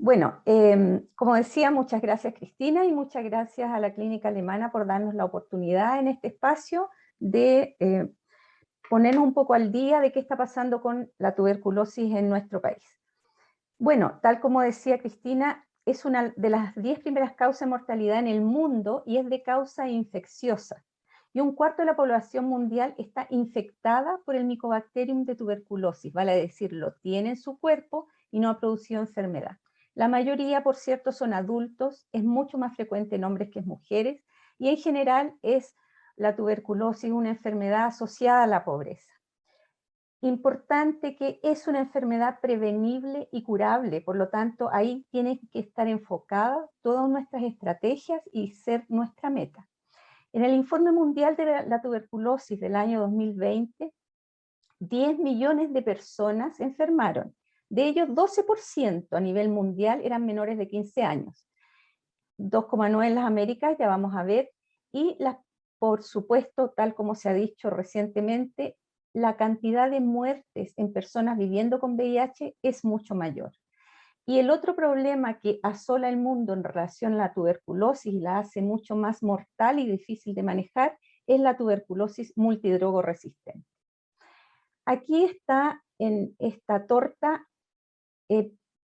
Bueno, como decía, muchas gracias Cristina y muchas gracias a la Clínica Alemana por darnos la oportunidad en este espacio de ponernos un poco al día de qué está pasando con la tuberculosis en nuestro país. Bueno, tal como decía Cristina, es una de las 10 primeras causas de mortalidad en el mundo y es de causa infecciosa. Y un cuarto de la población mundial está infectada por el Mycobacterium de tuberculosis, vale decir, lo tiene en su cuerpo y no ha producido enfermedad. La mayoría, por cierto, son adultos, es mucho más frecuente en hombres que en mujeres, y en general es la tuberculosis una enfermedad asociada a la pobreza. Importante que es una enfermedad prevenible y curable, por lo tanto ahí tienen que estar enfocadas todas nuestras estrategias y ser nuestra meta. En el Informe Mundial de la Tuberculosis del año 2020, 10 millones de personas se enfermaron. De ellos, 12% a nivel mundial eran menores de 15 años. 2,9 en las Américas, ya vamos a ver, y por supuesto, tal como se ha dicho recientemente, la cantidad de muertes en personas viviendo con VIH es mucho mayor. Y el otro problema que asola el mundo en relación a la tuberculosis y la hace mucho más mortal y difícil de manejar es la tuberculosis multidrogo resistente. Aquí está en esta torta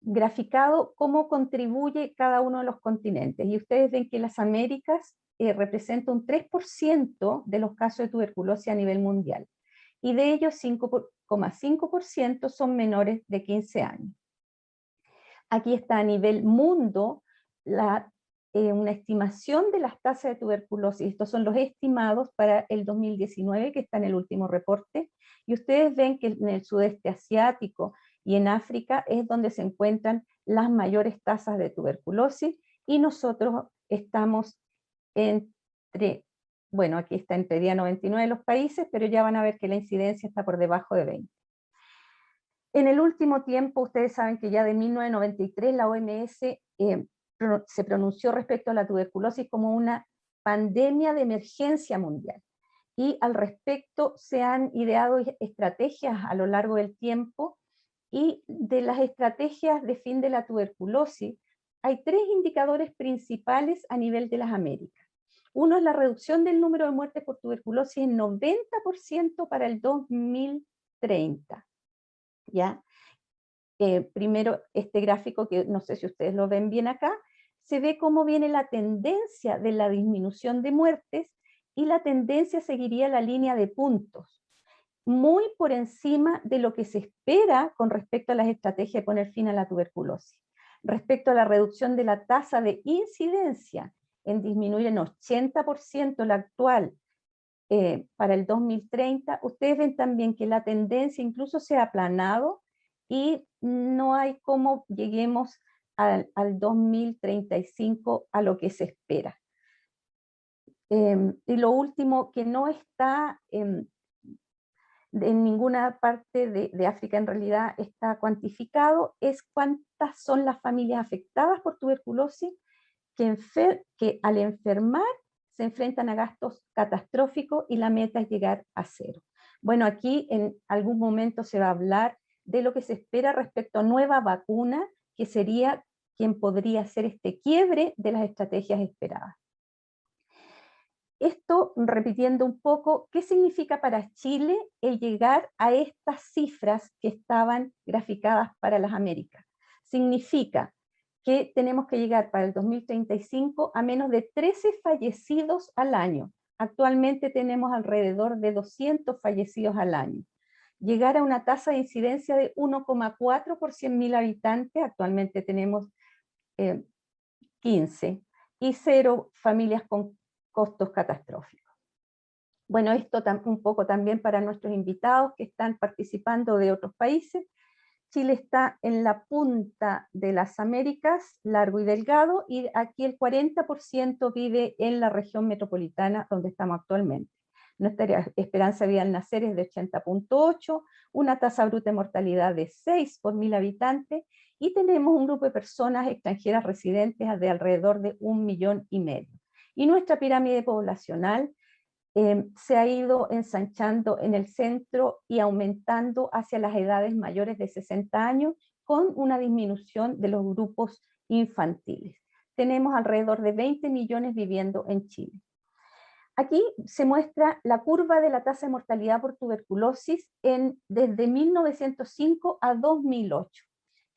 graficado cómo contribuye cada uno de los continentes. Y ustedes ven que las Américas representa un 3% de los casos de tuberculosis a nivel mundial. Y de ellos 5,5% son menores de 15 años. Aquí está a nivel mundo una estimación de las tasas de tuberculosis. Estos son los estimados para el 2019, que está en el último reporte. Y ustedes ven que en el sudeste asiático y en África es donde se encuentran las mayores tasas de tuberculosis, y nosotros estamos entre, bueno, aquí está entre día 99 de los países, pero ya van a ver que la incidencia está por debajo de 20. En el último tiempo, ustedes saben que ya de 1993 la OMS se pronunció respecto a la tuberculosis como una pandemia de emergencia mundial. Y al respecto se han ideado estrategias a lo largo del tiempo, y de las estrategias de fin de la tuberculosis hay 3 indicadores principales a nivel de las Américas. Uno es la reducción del número de muertes por tuberculosis en 90% para el 2030. ¿Ya? Primero, este gráfico, que no sé si ustedes lo ven bien acá, se ve cómo viene la tendencia de la disminución de muertes, y la tendencia seguiría la línea de puntos, muy por encima de lo que se espera con respecto a las estrategias de poner fin a la tuberculosis. Respecto a la reducción de la tasa de incidencia, en disminuir en 80% la actual para el 2030, ustedes ven también que la tendencia incluso se ha aplanado y no hay cómo lleguemos al 2035 a lo que se espera. Y lo último que no está en ninguna parte de África en realidad está cuantificado es cuántas son las familias afectadas por tuberculosis que al enfermar se enfrentan a gastos catastróficos, y la meta es llegar a 0. Bueno, aquí en algún momento se va a hablar de lo que se espera respecto a nueva vacuna, que sería quien podría hacer este quiebre de las estrategias esperadas. Esto, repitiendo un poco, ¿qué significa para Chile el llegar a estas cifras que estaban graficadas para las Américas? Significa que tenemos que llegar para el 2035 a menos de 13 fallecidos al año. Actualmente tenemos alrededor de 200 fallecidos al año. Llegar a una tasa de incidencia de 1,4 por 100.000 habitantes, actualmente tenemos 15, y 0 familias con costos catastróficos. Bueno, esto un poco también para nuestros invitados que están participando de otros países. Chile está en la punta de las Américas, largo y delgado, y aquí el 40% vive en la región metropolitana donde estamos actualmente. Nuestra esperanza de vida al nacer es de 80,8, una tasa bruta de mortalidad de 6 por 1000 habitantes, y tenemos un grupo de personas extranjeras residentes de alrededor de 1,5 millones. Y nuestra pirámide poblacional se ha ido ensanchando en el centro y aumentando hacia las edades mayores de 60 años, con una disminución de los grupos infantiles. Tenemos alrededor de 20 millones viviendo en Chile. Aquí se muestra la curva de la tasa de mortalidad por tuberculosis desde 1905 a 2008.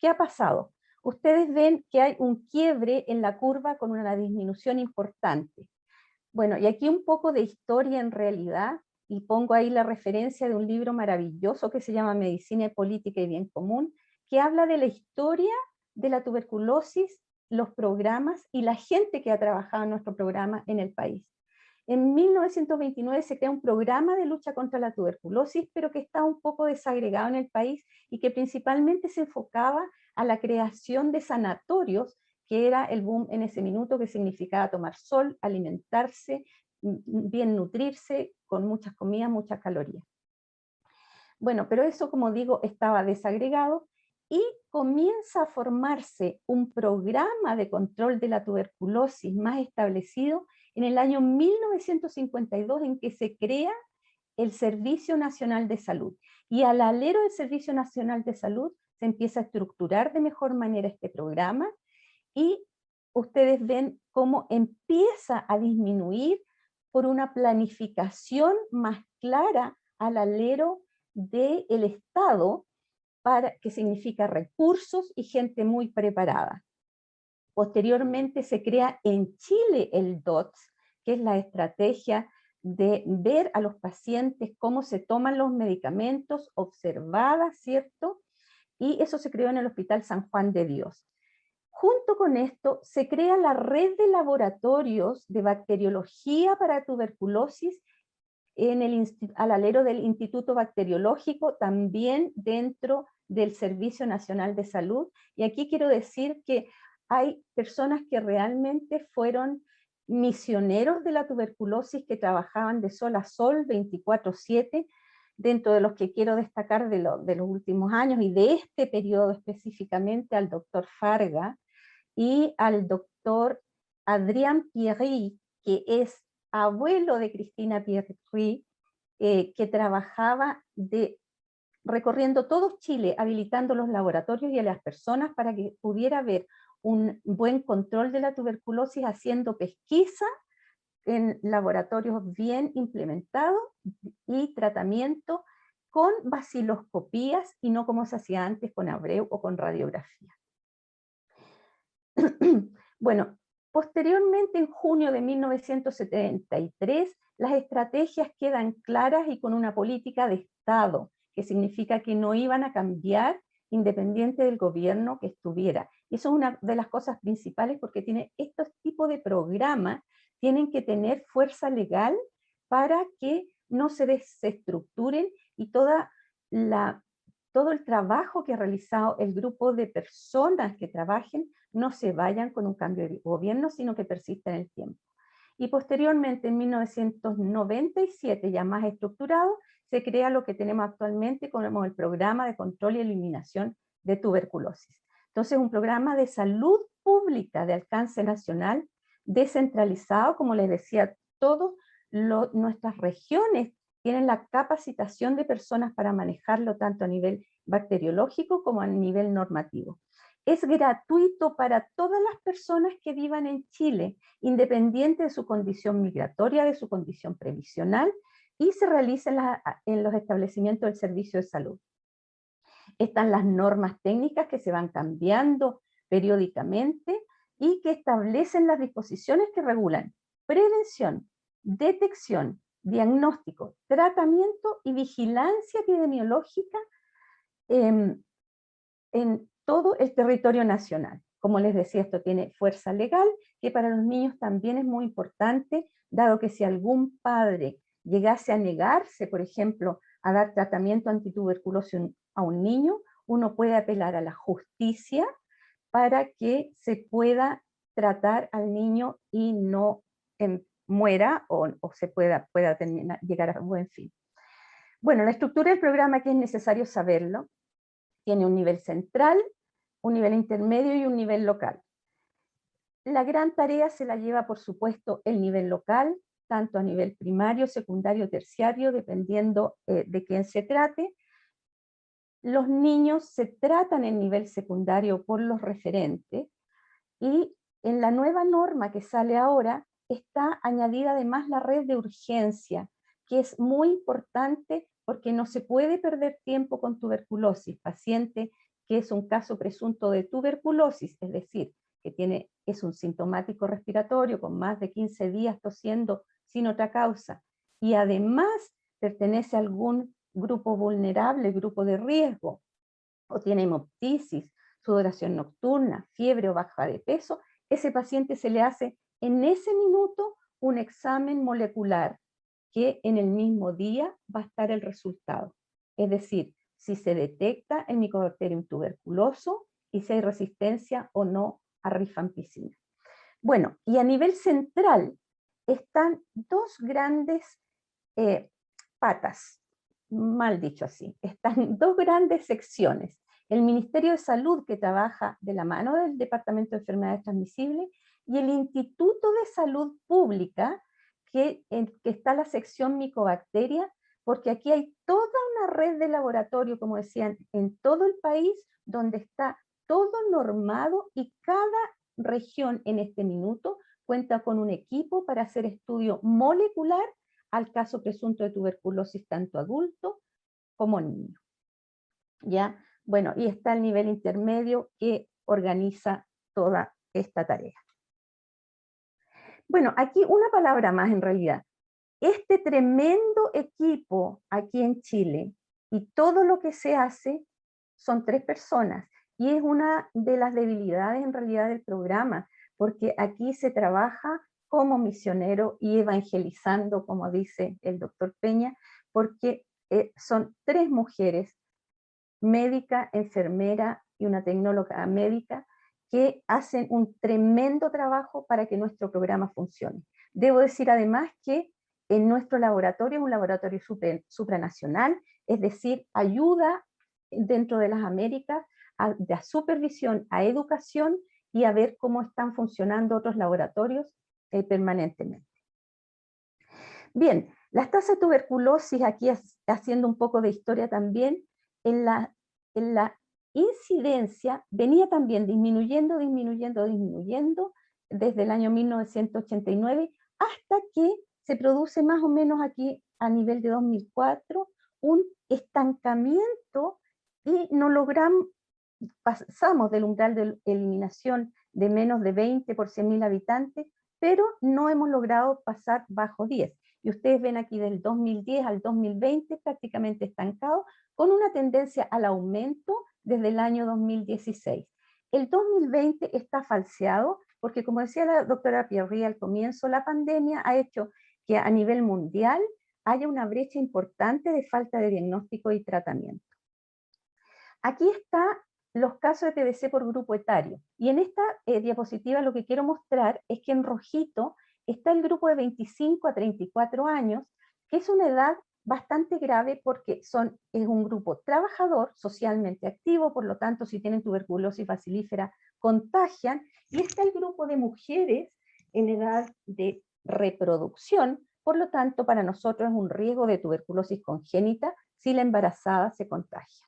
¿Qué ha pasado? Ustedes ven que hay un quiebre en la curva con una disminución importante. Bueno, y aquí un poco de historia en realidad, y pongo ahí la referencia de un libro maravilloso que se llama Medicina, Política y Bien Común, que habla de la historia de la tuberculosis, los programas y la gente que ha trabajado en nuestro programa en el país. En 1929 se crea un programa de lucha contra la tuberculosis, pero que está un poco desagregado en el país y que principalmente se enfocaba a la creación de sanatorios, que era el boom en ese minuto, que significaba tomar sol, alimentarse, bien nutrirse, con muchas comidas, muchas calorías. Bueno, pero eso, como digo, estaba desagregado y comienza a formarse un programa de control de la tuberculosis más establecido en el año 1952, en que se crea el Servicio Nacional de Salud. Y al alero del Servicio Nacional de Salud se empieza a estructurar de mejor manera este programa y ustedes ven cómo empieza a disminuir por una planificación más clara al alero del Estado, que significa recursos y gente muy preparada. Posteriormente se crea en Chile el DOTS, que es la estrategia de ver a los pacientes cómo se toman los medicamentos, observadas, ¿cierto? Y eso se creó en el Hospital San Juan de Dios. Junto con esto se crea la red de laboratorios de bacteriología para tuberculosis al alero del Instituto Bacteriológico, también dentro del Servicio Nacional de Salud. Y aquí quiero decir que hay personas que realmente fueron misioneros de la tuberculosis, que trabajaban de sol a sol, 24/7, dentro de los que quiero destacar de los últimos años y de este periodo específicamente al doctor Farga y al doctor Adrián Pierry, que es abuelo de Cristina Pierry, que trabajaba recorriendo todo Chile, habilitando los laboratorios y a las personas para que pudiera haber un buen control de la tuberculosis, haciendo pesquisa en laboratorios bien implementados y tratamiento con baciloscopías y no como se hacía antes con Abreu o con radiografía. Bueno, posteriormente, en junio de 1973, las estrategias quedan claras y con una política de Estado, que significa que no iban a cambiar independiente del gobierno que estuviera. Y eso es una de las cosas principales, porque estos tipos de programas tienen que tener fuerza legal para que no se desestructuren y todo el trabajo que ha realizado el grupo de personas que trabajen no se vayan con un cambio de gobierno, sino que persista en el tiempo. Y posteriormente, en 1997, ya más estructurado, se crea lo que tenemos actualmente como el Programa de Control y Eliminación de Tuberculosis. Entonces, un programa de salud pública de alcance nacional, descentralizado, como les decía, todas nuestras regiones tienen la capacitación de personas para manejarlo tanto a nivel bacteriológico como a nivel normativo. Es gratuito para todas las personas que vivan en Chile, independiente de su condición migratoria, de su condición previsional, y se realiza en los establecimientos del servicio de salud. Están las normas técnicas que se van cambiando periódicamente y que establecen las disposiciones que regulan prevención, detección, diagnóstico, tratamiento y vigilancia epidemiológica en todo el territorio nacional. Como les decía, esto tiene fuerza legal, que para los niños también es muy importante, dado que si algún padre llegase a negarse, por ejemplo, a dar tratamiento antituberculosis a un niño, uno puede apelar a la justicia para que se pueda tratar al niño y no muera o se pueda llegar a buen fin. Bueno, la estructura del programa, que es necesario saberlo, tiene un nivel central, un nivel intermedio y un nivel local. La gran tarea se la lleva, por supuesto, el nivel local, tanto a nivel primario, secundario, terciario, dependiendo de quién se trate, los niños se tratan en nivel secundario por los referentes, y en la nueva norma que sale ahora está añadida además la red de urgencia, que es muy importante porque no se puede perder tiempo con tuberculosis. Paciente que es un caso presunto de tuberculosis, es decir, que es un sintomático respiratorio con más de 15 días tosiendo sin otra causa, y además pertenece a algún grupo vulnerable, grupo de riesgo, o tiene hemoptisis, sudoración nocturna, fiebre o baja de peso, ese paciente se le hace en ese minuto un examen molecular que en el mismo día va a estar el resultado. Es decir, si se detecta el Mycobacterium tuberculoso y si hay resistencia o no a rifampicina. Bueno, y a nivel central están dos grandes patas, mal dicho así, están dos grandes secciones. El Ministerio de Salud, que trabaja de la mano del Departamento de Enfermedades Transmisibles, y el Instituto de Salud Pública, que está la sección micobacteria, porque aquí hay toda una red de laboratorio, como decían, en todo el país, donde está todo normado y cada región en este minuto cuenta con un equipo para hacer estudio molecular al caso presunto de tuberculosis tanto adulto como niño. ¿Ya? Bueno, y está el nivel intermedio que organiza toda esta tarea. Bueno, aquí una palabra más en realidad. Este tremendo equipo aquí en Chile y todo lo que se hace son 3 personas, y es una de las debilidades en realidad del programa, porque aquí se trabaja como misionero y evangelizando, como dice el doctor Peña, porque son 3 mujeres, médica, enfermera y una tecnóloga médica, que hacen un tremendo trabajo para que nuestro programa funcione. Debo decir además que en nuestro laboratorio es un laboratorio supranacional, es decir, ayuda dentro de las Américas a supervisión, a educación y a ver cómo están funcionando otros laboratorios permanentemente. Bien, las tasas de tuberculosis, aquí haciendo un poco de historia también, en la incidencia venía también disminuyendo desde el año 1989 hasta que se produce más o menos aquí a nivel de 2004 un estancamiento y no logramos, pasamos del umbral de eliminación de menos de 20 por 100.000 habitantes, pero no hemos logrado pasar bajo 10. Y ustedes ven aquí del 2010 al 2020 prácticamente estancado, con una tendencia al aumento desde el año 2016. El 2020 está falseado porque, como decía la doctora Pierri al comienzo, la pandemia ha hecho que a nivel mundial haya una brecha importante de falta de diagnóstico y tratamiento. Aquí están los casos de TBC por grupo etario. Y en esta diapositiva lo que quiero mostrar es que en rojito está el grupo de 25 a 34 años, que es una edad bastante grave porque es un grupo trabajador, socialmente activo, por lo tanto si tienen tuberculosis bacilífera contagian, y está el grupo de mujeres en edad de reproducción, por lo tanto para nosotros es un riesgo de tuberculosis congénita si la embarazada se contagia.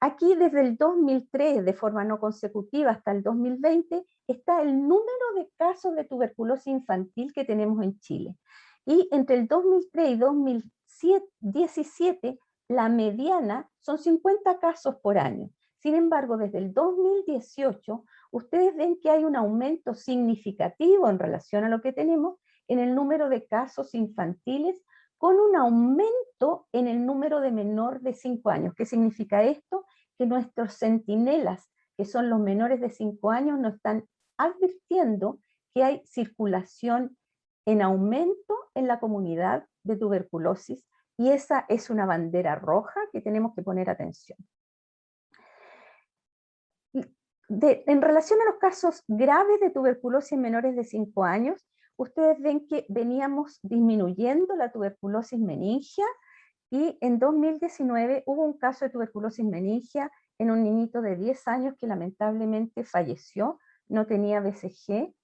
Aquí desde el 2003, de forma no consecutiva hasta el 2020, está el número de casos de tuberculosis infantil que tenemos en Chile. Y entre el 2003 y 2017, la mediana son 50 casos por año. Sin embargo, desde el 2018, ustedes ven que hay un aumento significativo en relación a lo que tenemos en el número de casos infantiles, con un aumento en el número de menor de 5 años. ¿Qué significa esto? Que nuestros centinelas, que son los menores de 5 años, nos están advirtiendo que hay circulación en aumento en la comunidad de tuberculosis, y esa es una bandera roja que tenemos que poner atención. En relación a los casos graves de tuberculosis en menores de 5 años, ustedes ven que veníamos disminuyendo la tuberculosis meningia, y en 2019 hubo un caso de tuberculosis meningia en un niñito de 10 años que lamentablemente falleció, no tenía BCG,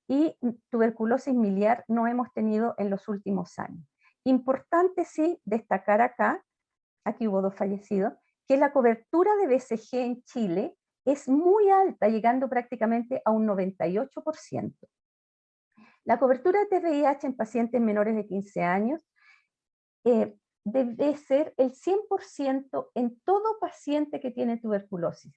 y tuberculosis miliar no hemos tenido en los últimos años. Importante sí destacar acá, aquí hubo 2 fallecidos, que la cobertura de BCG en Chile es muy alta, llegando prácticamente a un 98%. La cobertura de VIH en pacientes menores de 15 años debe ser el 100% en todo paciente que tiene tuberculosis.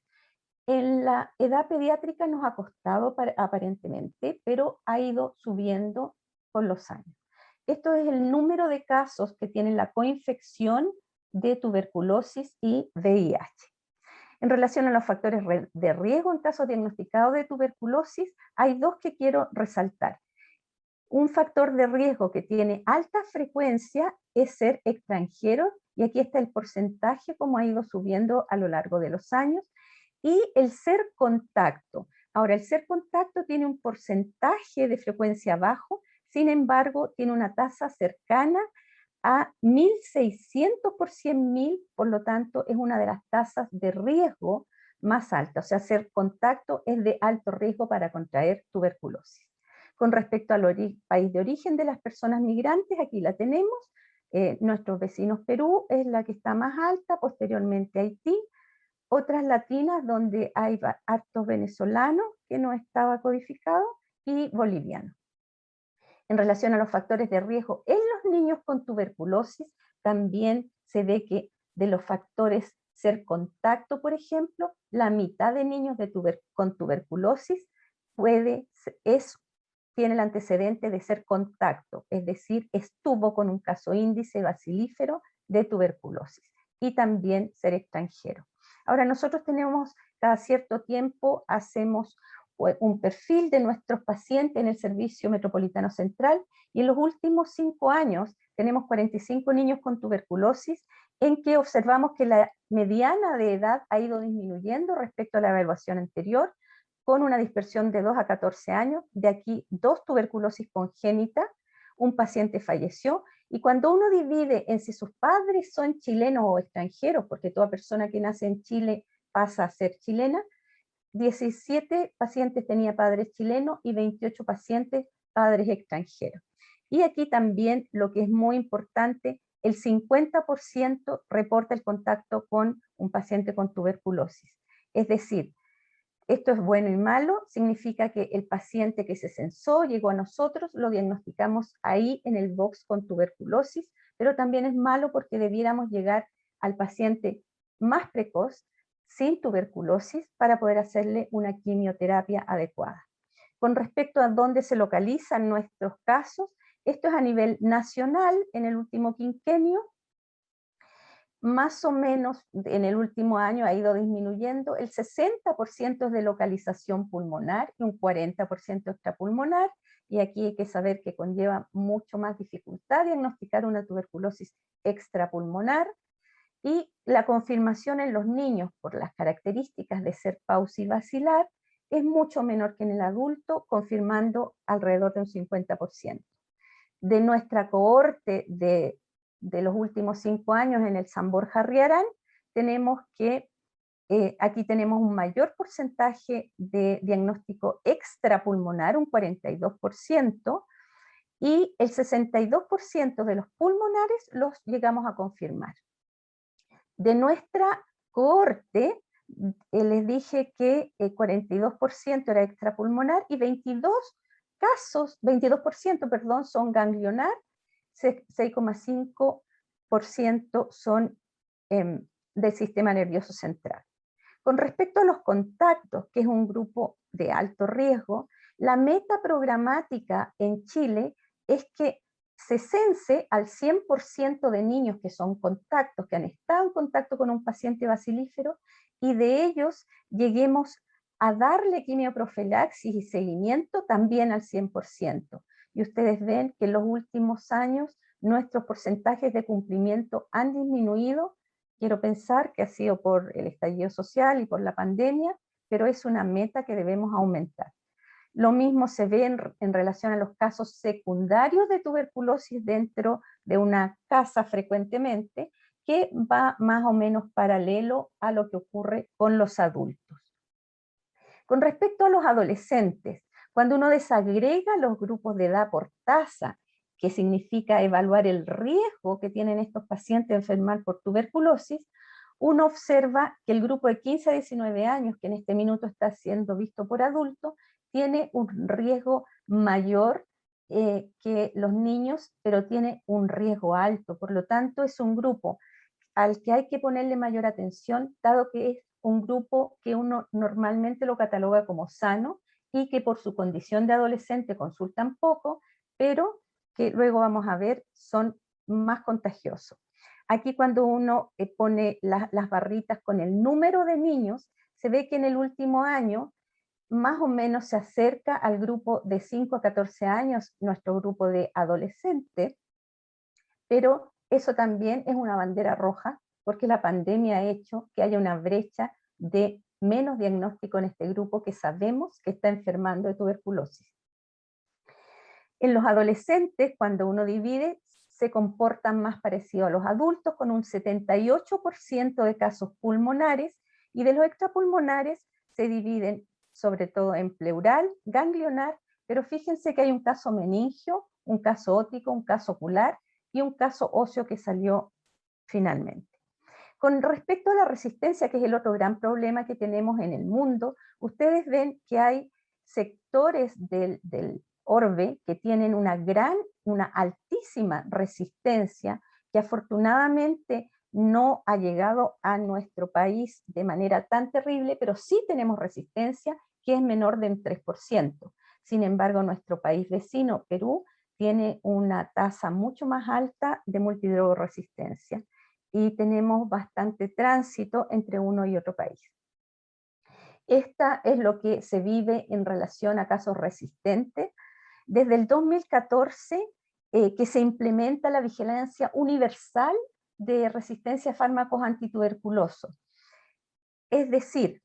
En la edad pediátrica nos ha costado aparentemente, pero ha ido subiendo con los años. Esto es el número de casos que tienen la coinfección de tuberculosis y VIH. En relación a los factores de riesgo en casos diagnosticados de tuberculosis, hay dos que quiero resaltar. Un factor de riesgo que tiene alta frecuencia es ser extranjero, y aquí está el porcentaje como ha ido subiendo a lo largo de los años, y el ser contacto. Ahora, el ser contacto tiene un porcentaje de frecuencia bajo, sin embargo, tiene una tasa cercana a 1.600 por 100.000, por lo tanto, es una de las tasas de riesgo más altas. O sea, ser contacto es de alto riesgo para contraer tuberculosis. Con respecto al país de origen de las personas migrantes, aquí la tenemos. Nuestros vecinos Perú es la que está más alta, posteriormente Haití, otras latinas donde hay hartos venezolanos que no estaba codificado, y bolivianos. En relación a los factores de riesgo en los niños con tuberculosis, también se ve que de los factores ser contacto, por ejemplo, la mitad de niños con tuberculosis tiene el antecedente de ser contacto, es decir, estuvo con un caso índice bacilífero de tuberculosis, y también ser extranjero. Ahora, nosotros tenemos, cada cierto tiempo, hacemos un perfil de nuestros pacientes en el Servicio Metropolitano Central, y en los últimos 5 años tenemos 45 niños con tuberculosis, en que observamos que la mediana de edad ha ido disminuyendo respecto a la evaluación anterior, con una dispersión de 2 a 14 años, de aquí 2 tuberculosis congénita, un paciente falleció, y cuando uno divide en si sus padres son chilenos o extranjeros, porque toda persona que nace en Chile pasa a ser chilena, 17 pacientes tenía padres chilenos y 28 pacientes padres extranjeros. Y aquí también, lo que es muy importante, el 50% reporta el contacto con un paciente con tuberculosis. Es decir, esto es bueno y malo, significa que el paciente que se censó llegó a nosotros, lo diagnosticamos ahí en el box con tuberculosis, pero también es malo porque debiéramos llegar al paciente más precoz, sin tuberculosis, para poder hacerle una quimioterapia adecuada. Con respecto a dónde se localizan nuestros casos, esto es a nivel nacional. En el último quinquenio, más o menos en el último año ha ido disminuyendo. El 60% es de localización pulmonar y un 40% extrapulmonar, y aquí hay que saber que conlleva mucho más dificultad diagnosticar una tuberculosis extrapulmonar, y la confirmación en los niños por las características de ser paucibacilar es mucho menor que en el adulto, confirmando alrededor de un 50%. De nuestra cohorte de los últimos 5 años en el San Borja Riarán, tenemos que aquí tenemos un mayor porcentaje de diagnóstico extrapulmonar, un 42%, y el 62% de los pulmonares los llegamos a confirmar. De nuestra cohorte, les dije que el 42% era extrapulmonar y 22%, perdón, son ganglionar, 6,5% son del sistema nervioso central. Con respecto a los contactos, que es un grupo de alto riesgo, la meta programática en Chile es que se cense al 100% de niños que son contactos, que han estado en contacto con un paciente bacilífero, y de ellos lleguemos a darle quimioprofilaxis y seguimiento también al 100%. Y ustedes ven que en los últimos años nuestros porcentajes de cumplimiento han disminuido. Quiero pensar que ha sido por el estallido social y por la pandemia, pero es una meta que debemos aumentar. Lo mismo se ve en relación a los casos secundarios de tuberculosis dentro de una casa frecuentemente, que va más o menos paralelo a lo que ocurre con los adultos. Con respecto a los adolescentes, cuando uno desagrega los grupos de edad por tasa, que significa evaluar el riesgo que tienen estos pacientes de enfermar por tuberculosis, uno observa que el grupo de 15 a 19 años, que en este minuto está siendo visto por adultos, tiene un riesgo mayor que los niños, pero tiene un riesgo alto. Por lo tanto, es un grupo al que hay que ponerle mayor atención, dado que es un grupo que uno normalmente lo cataloga como sano y que por su condición de adolescente consultan poco, pero que luego vamos a ver son más contagiosos. Aquí cuando uno pone las barritas con el número de niños, se ve que en el último año más o menos se acerca al grupo de 5 a 14 años, nuestro grupo de adolescentes, pero eso también es una bandera roja, porque la pandemia ha hecho que haya una brecha de menos diagnóstico en este grupo que sabemos que está enfermando de tuberculosis. En los adolescentes, cuando uno divide, se comportan más parecido a los adultos, con un 78% de casos pulmonares, y de los extrapulmonares se dividen sobre todo en pleural, ganglionar, pero fíjense que hay un caso meningio, un caso óptico, un caso ocular y un caso óseo que salió finalmente. Con respecto a la resistencia, que es el otro gran problema que tenemos en el mundo, ustedes ven que hay sectores del orbe que tienen una altísima resistencia, que afortunadamente no ha llegado a nuestro país de manera tan terrible, pero sí tenemos resistencia que es menor del 3%. Sin embargo, nuestro país vecino, Perú, tiene una tasa mucho más alta de multidrogoresistencia y tenemos bastante tránsito entre uno y otro país. Esta es lo que se vive en relación a casos resistentes. Desde el 2014 que se implementa la vigilancia universal de resistencia a fármacos antituberculosos. Es decir,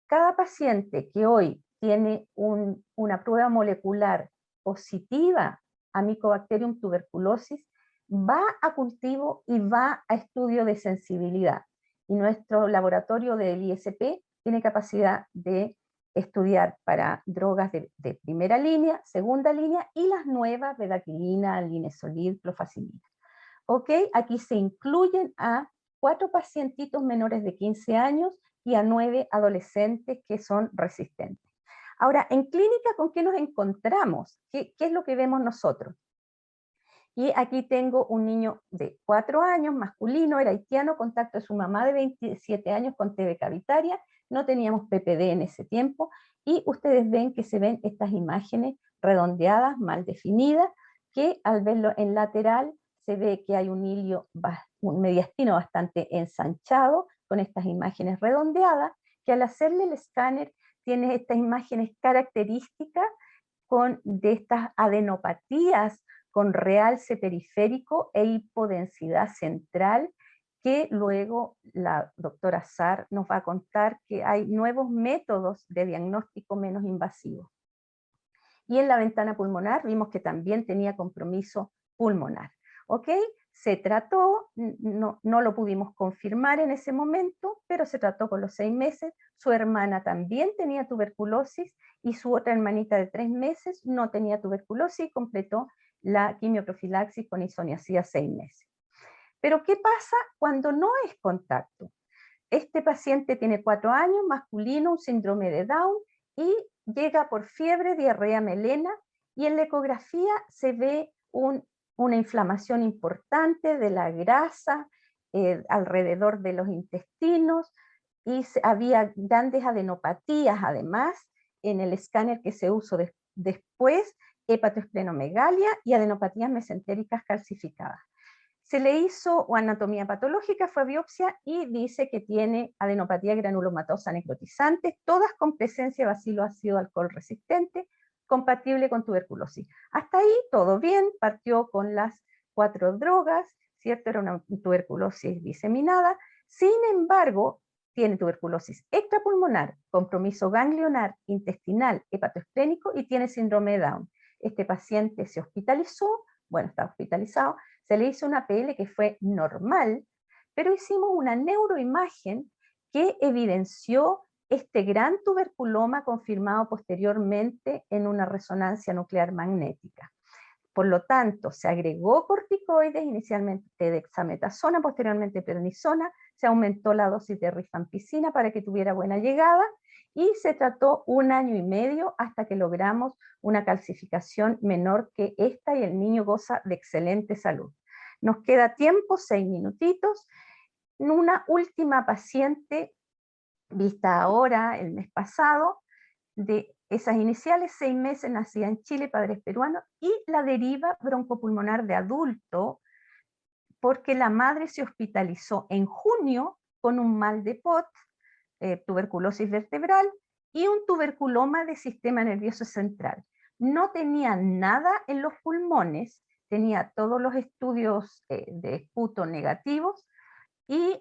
cada paciente que hoy tiene una prueba molecular positiva a Mycobacterium tuberculosis va a cultivo y va a estudio de sensibilidad. Y nuestro laboratorio del ISP tiene capacidad de estudiar para drogas de primera línea, segunda línea y las nuevas, bedaquilina, linezolid, clofazimida. ¿Ok? Aquí se incluyen a 4 pacientitos menores de 15 años y a 9 adolescentes que son resistentes. Ahora, en clínica, ¿con qué nos encontramos? ¿Qué es lo que vemos nosotros? Y aquí tengo un niño de 4 años, masculino, era haitiano, contacto de su mamá de 27 años con TB cavitaria, no teníamos PPD en ese tiempo, y ustedes ven que se ven estas imágenes redondeadas, mal definidas, que al verlo en lateral se ve que hay un mediastino bastante ensanchado, con estas imágenes redondeadas, que al hacerle el escáner tiene estas imágenes características de estas adenopatías con realce periférico e hipodensidad central, que luego la doctora Sarr nos va a contar que hay nuevos métodos de diagnóstico menos invasivos. Y en la ventana pulmonar vimos que también tenía compromiso pulmonar. ¿Ok? Se trató, no lo pudimos confirmar en ese momento, pero se trató con los 6 meses. Su hermana también tenía tuberculosis y su otra hermanita de 3 meses no tenía tuberculosis y completó la quimioprofilaxis con isoniazida 6 meses. Pero ¿qué pasa cuando no es contacto? Este paciente tiene 4 años, masculino, un síndrome de Down, y llega por fiebre, diarrea, melena, y en la ecografía se ve una inflamación importante de la grasa alrededor de los intestinos, y había grandes adenopatías además en el escáner que se usó después, hepatoesplenomegalia y adenopatías mesentéricas calcificadas. Se le hizo anatomía patológica, fue biopsia y dice que tiene adenopatía granulomatosa necrotizante, todas con presencia de bacilo ácido alcohol resistente, compatible con tuberculosis. Hasta ahí todo bien, partió con las 4 drogas, ¿cierto? Era una tuberculosis diseminada. Sin embargo, tiene tuberculosis extrapulmonar, compromiso ganglionar, intestinal, hepatoesplénico y tiene síndrome de Down. Este paciente se hospitalizó, bueno, está hospitalizado, se le hizo una PL que fue normal, pero hicimos una neuroimagen que evidenció este gran tuberculoma confirmado posteriormente en una resonancia nuclear magnética. Por lo tanto, se agregó corticoides, inicialmente dexametasona, posteriormente prednisona, se aumentó la dosis de rifampicina para que tuviera buena llegada, y se trató 1 año y medio hasta que logramos una calcificación menor que esta y el niño goza de excelente salud. Nos queda tiempo, 6 minutitos. Una última paciente vista ahora, el mes pasado, de esas iniciales, 6 meses, nacida en Chile, padres peruanos, y la deriva broncopulmonar de adulto, porque la madre se hospitalizó en junio con un mal de POT, tuberculosis vertebral, y un tuberculoma de sistema nervioso central. No tenía nada en los pulmones, tenía todos los estudios de esputo negativos, y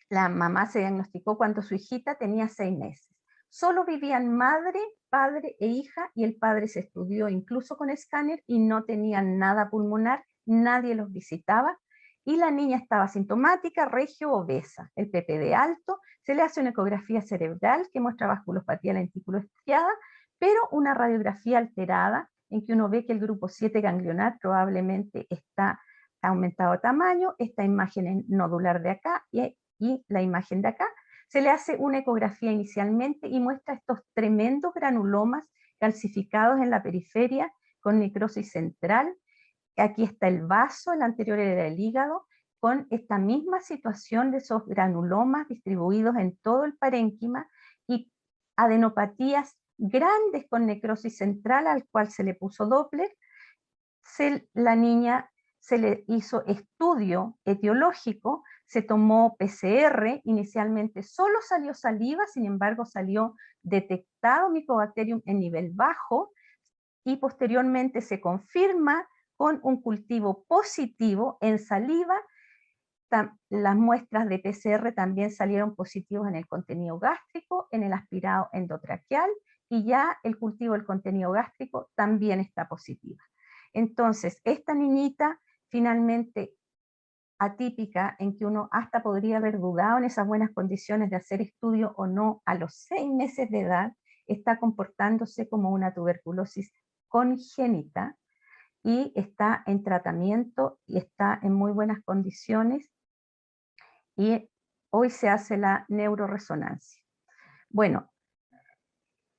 la mamá se diagnosticó cuando su hijita tenía 6 meses. Solo vivían madre, padre e hija, y el padre se estudió incluso con escáner y no tenían nada pulmonar, nadie los visitaba, y la niña estaba sintomática, regio, obesa, el PPD alto, se le hace una ecografía cerebral que muestra vasculopatía lenticular estriada, pero una radiografía alterada en que uno ve que el grupo 7 ganglionar probablemente está aumentado de tamaño, esta imagen es nodular de acá y la imagen de acá. Se le hace una ecografía inicialmente y muestra estos tremendos granulomas calcificados en la periferia con necrosis central. Aquí está el vaso, el anterior era el hígado, con esta misma situación de esos granulomas distribuidos en todo el parénquima y adenopatías grandes con necrosis central al cual se le puso Doppler. La niña se le hizo estudio etiológico, se tomó PCR, inicialmente solo salió saliva, sin embargo salió detectado Mycobacterium en nivel bajo, y posteriormente se confirma con un cultivo positivo en saliva. Las muestras de PCR también salieron positivos en el contenido gástrico, en el aspirado endotraqueal, y ya el cultivo del contenido gástrico también está positiva. Entonces, esta niñita finalmente atípica, en que uno hasta podría haber dudado en esas buenas condiciones de hacer estudio o no, a los 6 meses de edad, está comportándose como una tuberculosis congénita y está en tratamiento y está en muy buenas condiciones, y hoy se hace la neuroresonancia. Bueno,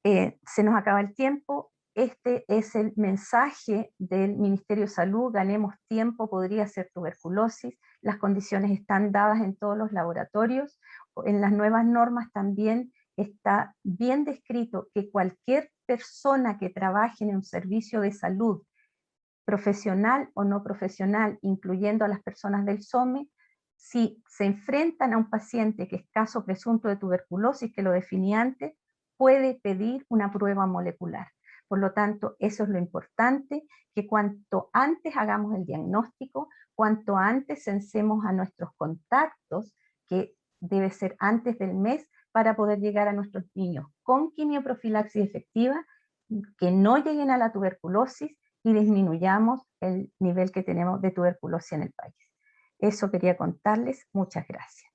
se nos acaba el tiempo. Este es el mensaje del Ministerio de Salud: ganemos tiempo, podría ser tuberculosis, las condiciones están dadas en todos los laboratorios, en las nuevas normas también está bien descrito que cualquier persona que trabaje en un servicio de salud, profesional o no profesional, incluyendo a las personas del SOME, si se enfrentan a un paciente que es caso presunto de tuberculosis, que lo definí antes, puede pedir una prueba molecular. Por lo tanto, eso es lo importante, que cuanto antes hagamos el diagnóstico, cuanto antes censemos a nuestros contactos, que debe ser antes del mes, para poder llegar a nuestros niños con quimioprofilaxis efectiva, que no lleguen a la tuberculosis y disminuyamos el nivel que tenemos de tuberculosis en el país. Eso quería contarles. Muchas gracias.